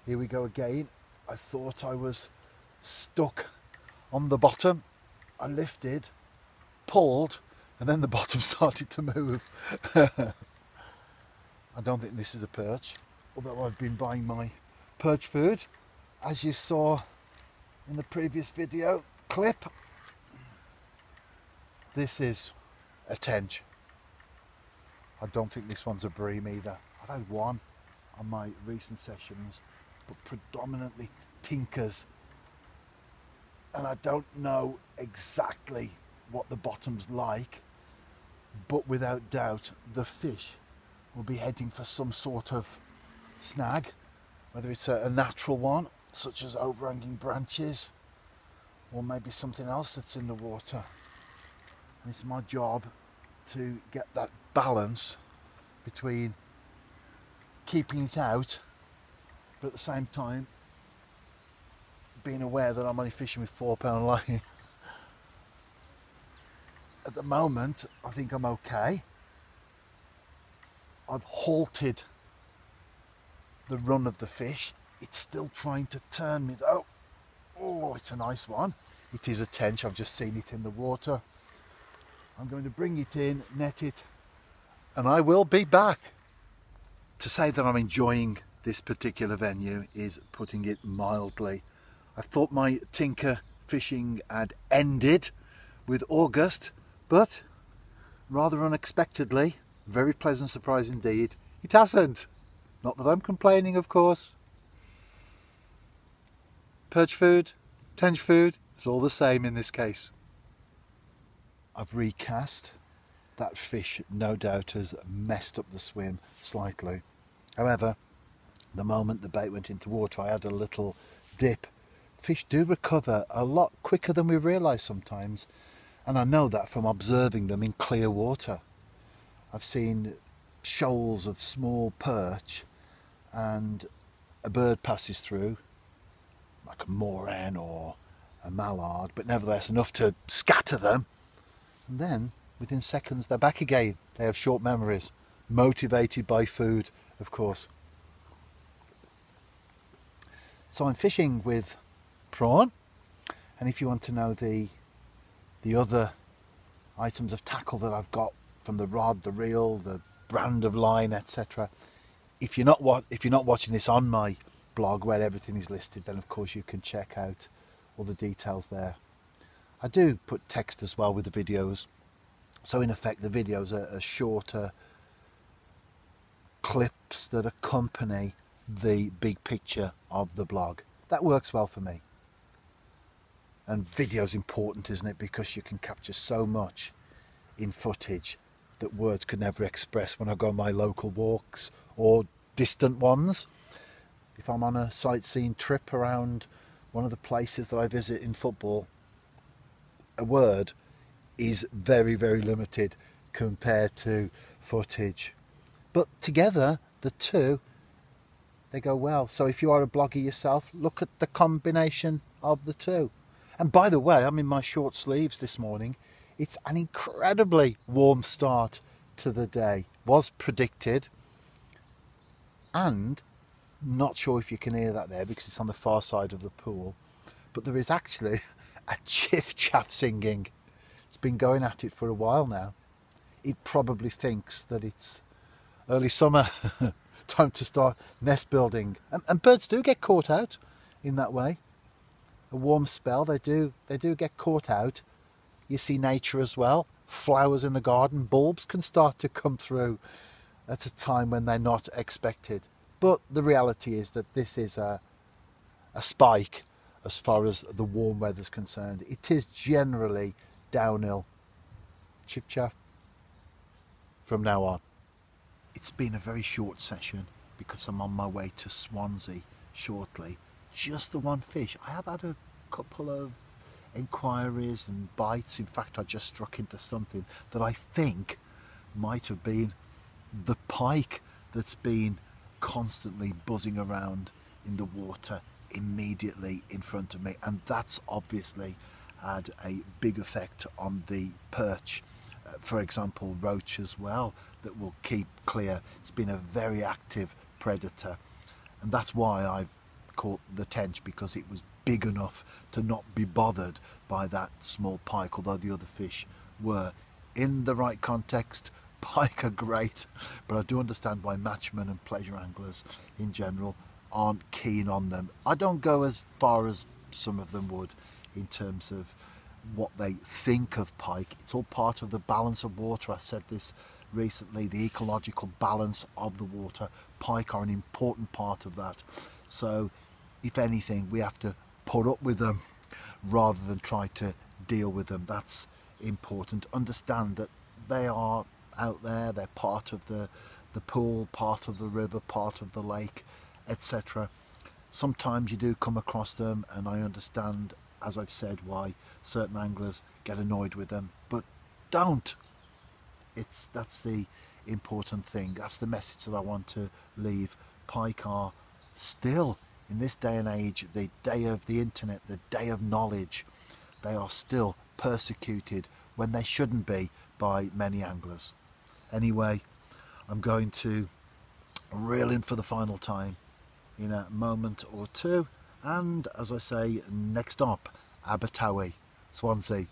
Here we go again. I thought I was stuck on the bottom. I lifted, pulled, and then the bottom started to move. I don't think this is a perch, although I've been buying my perch food, as you saw in the previous video clip. This is a tench. I don't think this one's a bream either. I've had one on my recent sessions, but predominantly tinkers, and I don't know exactly what the bottom's like, but without doubt the fish will be heading for some sort of snag, whether it's a natural one such as overhanging branches, or maybe something else that's in the water. And it's my job to get that balance between keeping it out, but at the same time being aware that I'm only fishing with 4-pound line. At the moment I think I'm okay. I've halted the run of the fish. It's still trying to turn me though. Oh, it's a nice one. It is a tench. I've just seen it in the water. I'm going to bring it in, net it, and I will be back. To say that I'm enjoying this particular venue is putting it mildly. I thought my tinker fishing had ended with August, but rather unexpectedly, very pleasant surprise indeed, it hasn't. Not that I'm complaining, of course. Perch food, tench food, it's all the same in this case. I've recast. That fish no doubt has messed up the swim slightly. However, the moment the bait went into water, I had a little dip. Fish do recover a lot quicker than we realise sometimes, and I know that from observing them in clear water. I've seen shoals of small perch and a bird passes through, like a moor-hen or a mallard, but nevertheless enough to scatter them, and then within seconds they're back again. They have short memories, motivated by food, of course. So I'm fishing with prawn, and if you want to know the other items of tackle that I've got, from the rod, the reel, the brand of line, etc., if you're not watching this on my blog where everything is listed, then of course you can check out all the details there. I do put text as well with the videos, so in effect the videos are shorter clips that accompany the big picture of the blog. That works well for me. And video's important, isn't it, because you can capture so much in footage that words could never express when I go on my local walks or distant ones. If I'm on a sightseeing trip around one of the places that I visit in football, a word is very, very limited compared to footage. But together, the two, they go well. So if you are a blogger yourself, look at the combination of the two. And by the way, I'm in my short sleeves this morning. It's an incredibly warm start to the day. Was predicted. And not sure if you can hear that there because it's on the far side of the pool, but there is actually a chiff-chaff singing. It's been going at it for a while now. It probably thinks that it's early summer, time to start nest building. And birds do get caught out in that way. A warm spell, they do get caught out. You see nature as well. Flowers in the garden, bulbs can start to come through at a time when they're not expected. But the reality is that this is a spike as far as the warm weather's concerned. It is generally downhill. Chiff-chaff from now on. It's been a very short session because I'm on my way to Swansea shortly. Just the one fish. I have had a couple of inquiries and bites. In fact, I just struck into something that I think might have been the pike that's been constantly buzzing around in the water immediately in front of me, and that's obviously had a big effect on the perch. For example, roach as well, that will keep clear. It's been a very active predator, and that's why I've caught the tench because it was big enough to not be bothered by that small pike, although the other fish were. In the right context, pike are great, but I do understand why matchmen and pleasure anglers in general aren't keen on them. I don't go as far as some of them would in terms of what they think of pike. It's all part of the balance of water. I said this recently, the ecological balance of the water. Pike are an important part of that. So if anything, we have to put up with them rather than try to deal with them. That's important. Understand that they are out there, they're part of the pool, part of the river, part of the lake, etc. Sometimes you do come across them, and I understand, as I've said, why certain anglers get annoyed with them, but don't. That's the important thing. That's the message that I want to leave. Pike are still, in this day and age, the day of the internet, the day of knowledge, they are still persecuted when they shouldn't be by many anglers. Anyway, I'm going to reel in for the final time in a moment or two, and as I say, next up, Abertawe, Swansea.